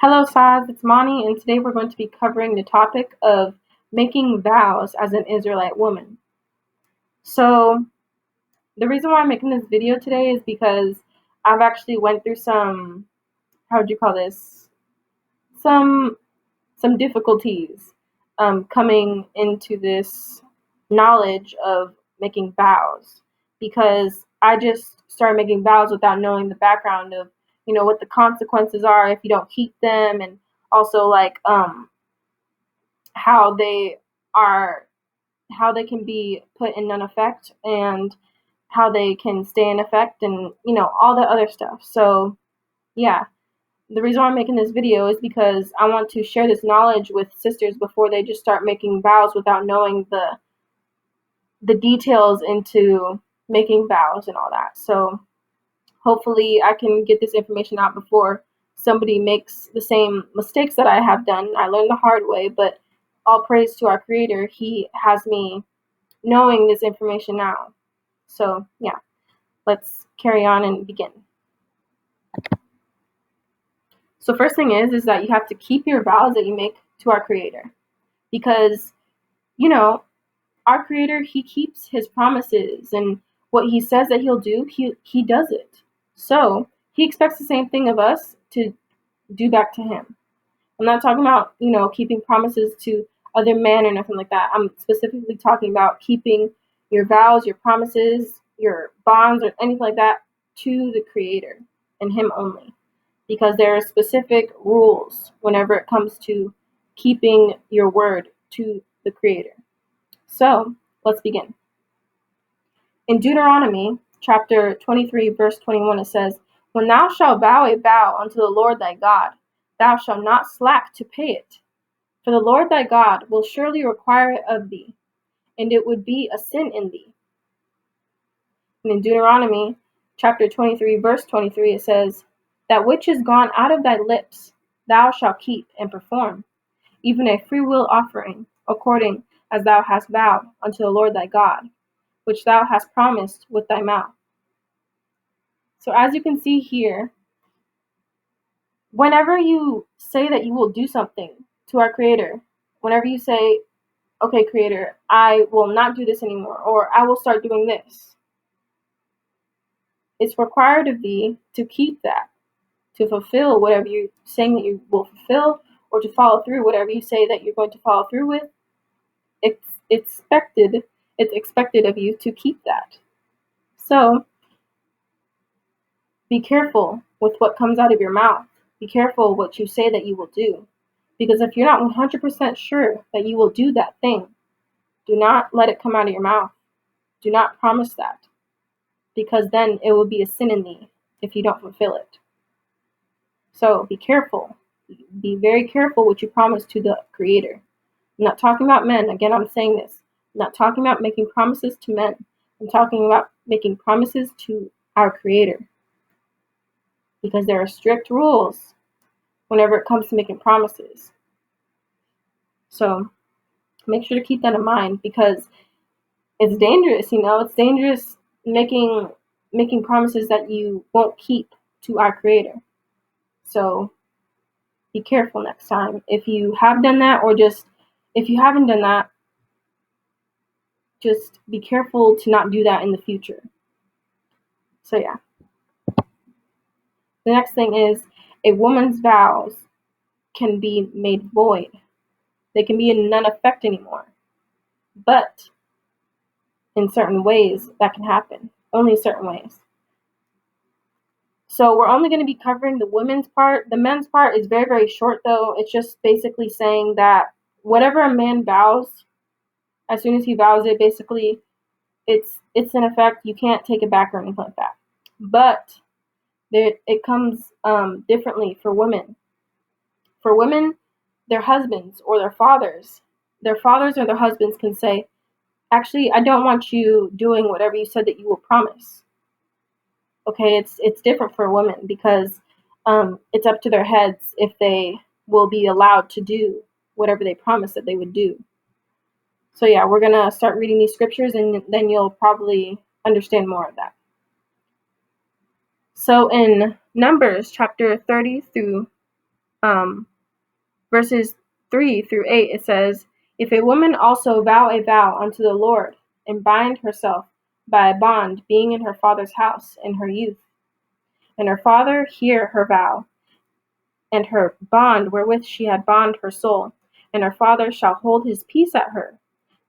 Hello, Saz, it's Mani, and today we're going to be covering the topic of making vows as an Israelite woman. So, the reason why I'm making this video today is because I've actually went through some, how would you call this, some difficulties coming into this knowledge of making vows, because I just started making vows without knowing the background of, what the consequences are if you don't keep them, and also how they are how they can be put in non-effect and how they can stay in effect, and all the other stuff. So yeah, the reason why I'm making this video is because I want to share this knowledge with sisters before they just start making vows without knowing the details into making vows and all that. So hopefully I can get this information out before somebody makes the same mistakes that I have done. I learned the hard way, but all praise to our Creator. He has me knowing this information now. So yeah, let's carry on and begin. So first thing is that you have to keep your vows that you make to our Creator, because our Creator, He keeps His promises, and what He says that He'll do, He does it. So He expects the same thing of us to do back to Him. I'm not talking about keeping promises to other men or nothing like that. I'm specifically talking about keeping your vows, your promises, your bonds, or anything like that to the Creator and Him only, because there are specific rules whenever it comes to keeping your word to the Creator. So let's begin. In Deuteronomy chapter 23, verse 21, it says, "When thou shalt vow a vow unto the Lord thy God, thou shalt not slack to pay it. For the Lord thy God will surely require it of thee, and it would be a sin in thee." And in Deuteronomy chapter 23, verse 23, it says, "That which is gone out of thy lips thou shalt keep and perform, even a freewill offering, according as thou hast vowed unto the Lord thy God, which thou hast promised with thy mouth." So as you can see here, whenever you say that you will do something to our Creator, whenever you say, "Okay, Creator, I will not do this anymore," or "I will start doing this," it's required of thee to keep that, to fulfill whatever you're saying that you will fulfill, or to follow through whatever you say that you're going to follow through with. It's expected of you to keep that. So be careful with what comes out of your mouth. Be careful what you say that you will do. Because if you're not 100% sure that you will do that thing, do not let it come out of your mouth. Do not promise that, because then it will be a sin in thee if you don't fulfill it. So be careful. Be very careful what you promise to the Creator. I'm not talking about men. Again, I'm saying this. I'm not talking about making promises to men. I'm talking about making promises to our Creator, because there are strict rules whenever it comes to making promises. So make sure to keep that in mind, because it's dangerous. It's dangerous making promises that you won't keep to our Creator. So be careful next time. If you have done that, or just if you haven't done that, just be careful to not do that in the future. So yeah. The next thing is, a woman's vows can be made void. They can be in none effect anymore. But in certain ways that can happen. Only in certain ways. So we're only going to be covering the women's part. The men's part is very, very short, though. It's just basically saying that whatever a man vows, as soon as he vows it, basically it's in effect. You can't take it back or anything like that. But it comes differently for women. For women, their husbands or their fathers or their husbands can say, "Actually, I don't want you doing whatever you said that you will promise." Okay, it's different for women, because it's up to their heads if they will be allowed to do whatever they promised that they would do. So yeah, we're going to start reading these scriptures, and then you'll probably understand more of that. So in Numbers chapter 30 through Verses 3 through 8, it says, "If a woman also vow a vow unto the Lord, and bind herself by a bond, being in her father's house in her youth, and her father hear her vow, and her bond wherewith she had bound her soul, and her father shall hold his peace at her,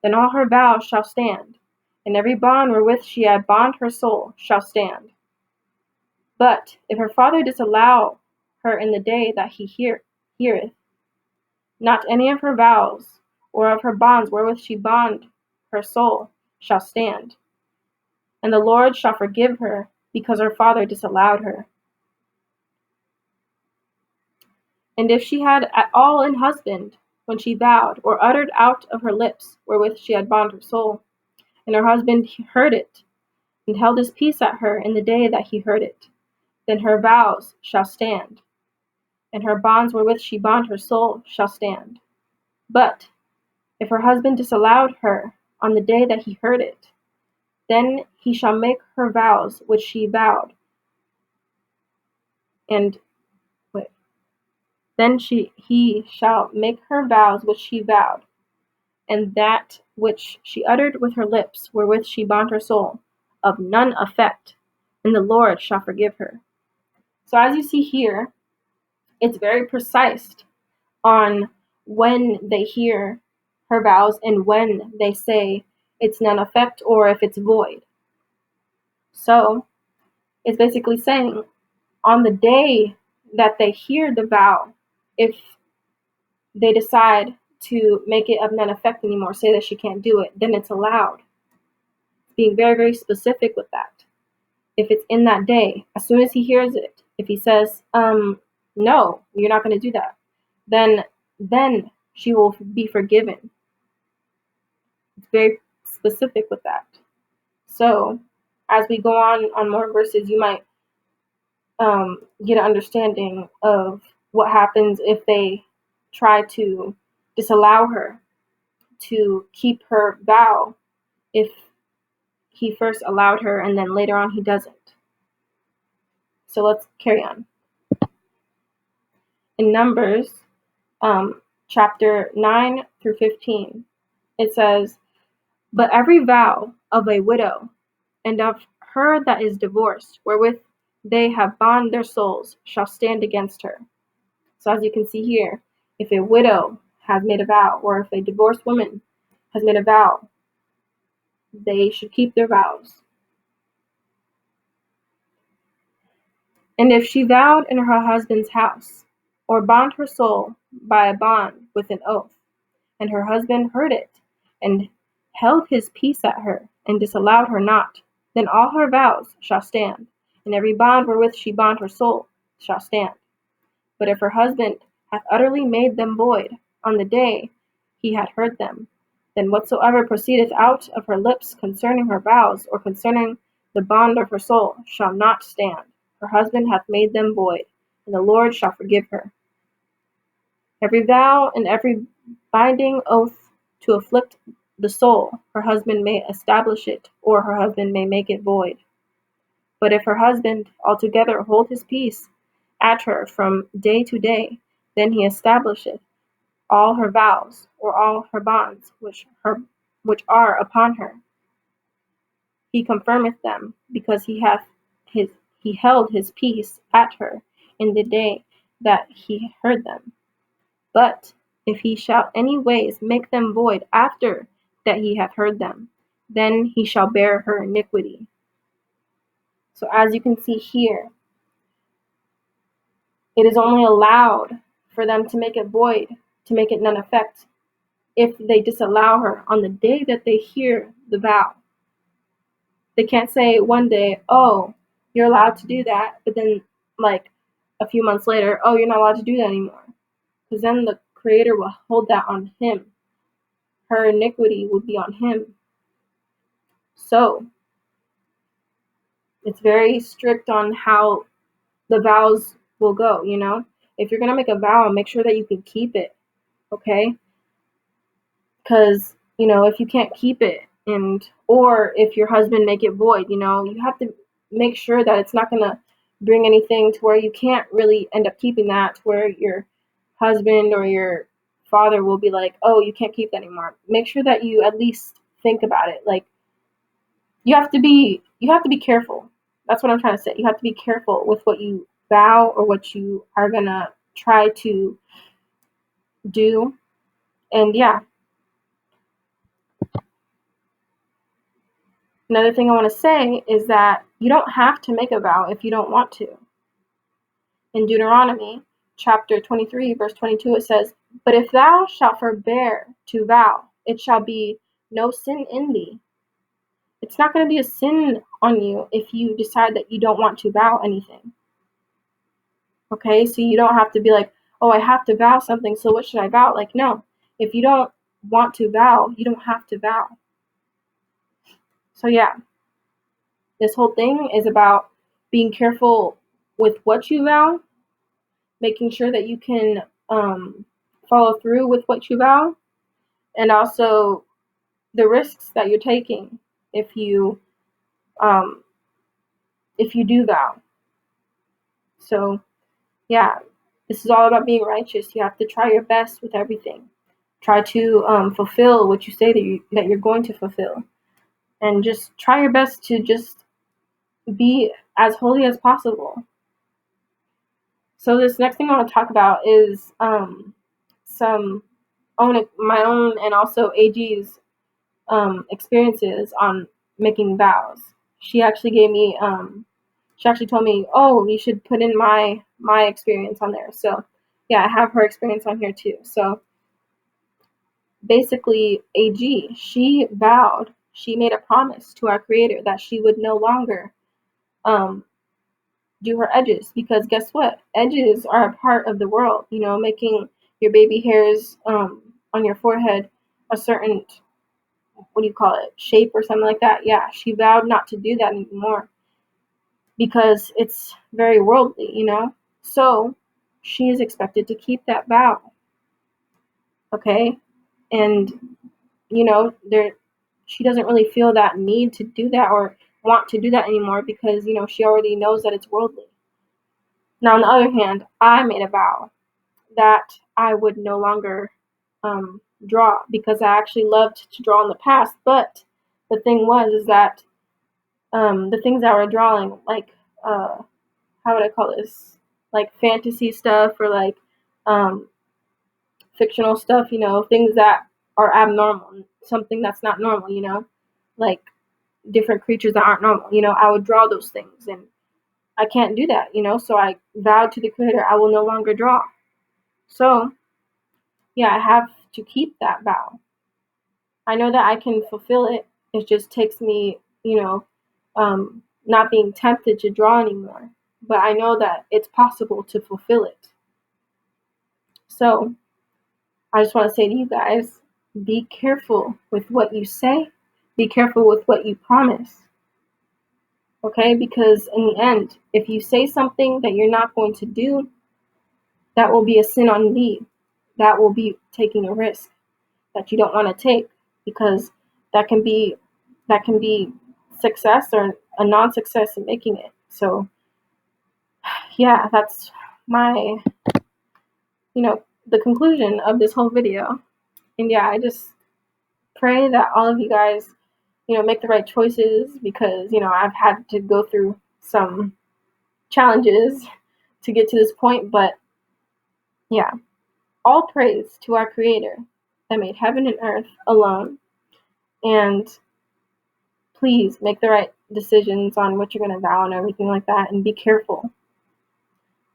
then all her vows shall stand, and every bond wherewith she had bound her soul shall stand. But if her father disallow her in the day that he heareth, not any of her vows, or of her bonds wherewith she bound her soul, shall stand, and the Lord shall forgive her, because her father disallowed her. And if she had at all an husband, when she vowed, or uttered out of her lips, wherewith she had bound her soul, and her husband heard it, and held his peace at her in the day that he heard it, then her vows shall stand, and her bonds wherewith she bound her soul shall stand. But if her husband disallowed her on the day that he heard it, then he shall make her vows which she vowed, and he shall make her vows which she vowed, and that which she uttered with her lips, wherewith she bound her soul, of none effect, and the Lord shall forgive her. So as you see here, it's very precise on when they hear her vows and when they say it's none effect or if it's void. So it's basically saying on the day that they hear the vow, if they decide to make it of none effect anymore, say that she can't do it, then it's allowed. Being very, very specific with that. If it's in that day, as soon as he hears it, if he says, no, you're not going to do that, then she will be forgiven. It's very specific with that. So as we go on more verses, you might get an understanding of what happens if they try to disallow her to keep her vow if he first allowed her and then later on he doesn't. So let's carry on. In Numbers chapter 9 through 15, it says, "But every vow of a widow and of her that is divorced, wherewith they have bound their souls, shall stand against her." So as you can see here, if a widow has made a vow, or if a divorced woman has made a vow, they should keep their vows. "And if she vowed in her husband's house, or bound her soul by a bond with an oath, and her husband heard it, and held his peace at her, and disallowed her not, then all her vows shall stand, and every bond wherewith she bound her soul shall stand. But if her husband hath utterly made them void on the day he had heard them, then whatsoever proceedeth out of her lips concerning her vows, or concerning the bond of her soul, shall not stand. Her husband hath made them void, and the Lord shall forgive her. Every vow and every binding oath to afflict the soul, her husband may establish it, or her husband may make it void. But if her husband altogether hold his peace at her from day to day, then he establisheth all her vows, or all her bonds which are upon her. He confirmeth them, because he held his peace at her in the day that he heard them. But if he shall any ways make them void after that he hath heard them, then he shall bear her iniquity." So as you can see here, it is only allowed for them to make it void, to make it none effect, if they disallow her on the day that they hear the vow. They can't say one day, oh, you're allowed to do that, but then like a few months later, oh, you're not allowed to do that anymore. Because then the Creator will hold that on him. Her iniquity will be on him. So it's very strict on how the vows will go, you know? If you're going to make a vow, make sure that you can keep it, okay? Because, you know, if you can't keep it, or if your husband make it void, you know, you have to make sure that it's not going to bring anything to where you can't really end up keeping that, to where you're husband or your father will be like, oh, you can't keep that anymore. Make sure that you at least think about it. Like, you have to be careful. That's what I'm trying to say. You have to be careful with what you vow or what you are gonna try to do. And yeah, another thing I want to say is that you don't have to make a vow if you don't want to. In Deuteronomy chapter 23, verse 22, it says, but if thou shalt forbear to vow, it shall be no sin in thee. It's not going to be a sin on you if you decide that you don't want to vow anything. Okay, so you don't have to be like, oh, I have to vow something, so what should I vow? Like, no, if you don't want to vow, you don't have to vow. So yeah, this whole thing is about being careful with what you vow, making sure that you can follow through with what you vow, and also the risks that you're taking if you do vow. So yeah, this is all about being righteous. You have to try your best with everything. Try to fulfill what you say that you're going to fulfill, and just try your best to just be as holy as possible. So this next thing I want to talk about is some my own and also AG's experiences on making vows. She actually gave me she actually told me, oh, you should put in my experience on there. So yeah, I have her experience on here too. So basically, AG, she made a promise to our creator that she would no longer um do her edges, because guess what? Edges are a part of the world, making your baby hairs on your forehead a certain, what do you call it, shape or something like that. Yeah, she vowed not to do that anymore because it's very worldly. So she is expected to keep that vow. Okay? And there she doesn't really feel that need to do that or want to do that anymore because, she already knows that it's worldly. Now, on the other hand, I made a vow that I would no longer draw, because I actually loved to draw in the past. But the thing was is that the things that I were drawing, like how would I call this? Like fantasy stuff or like um, fictional stuff, things that are abnormal, something that's not normal, like different creatures that aren't normal. I would draw those things, and I can't do that, so I vowed to the creator I will no longer draw. So yeah, I have to keep that vow. I know that I can fulfill it. It just takes me, not being tempted to draw anymore. But I know that it's possible to fulfill it. So I just want to say to you guys, be careful with what you say. Be careful with what you promise. Okay? Because in the end, if you say something that you're not going to do, that will be a sin on thee. That will be taking a risk that you don't want to take, because that can be success or a non-success in making it. So yeah, that's my the conclusion of this whole video. And yeah, I just pray that all of you guys make the right choices, because I've had to go through some challenges to get to this point. But yeah, all praise to our creator that made heaven and earth alone. And please make the right decisions on what you're going to vow and everything like that, and be careful.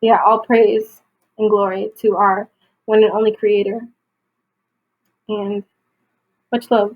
Yeah, all praise and glory to our one and only creator, and much love.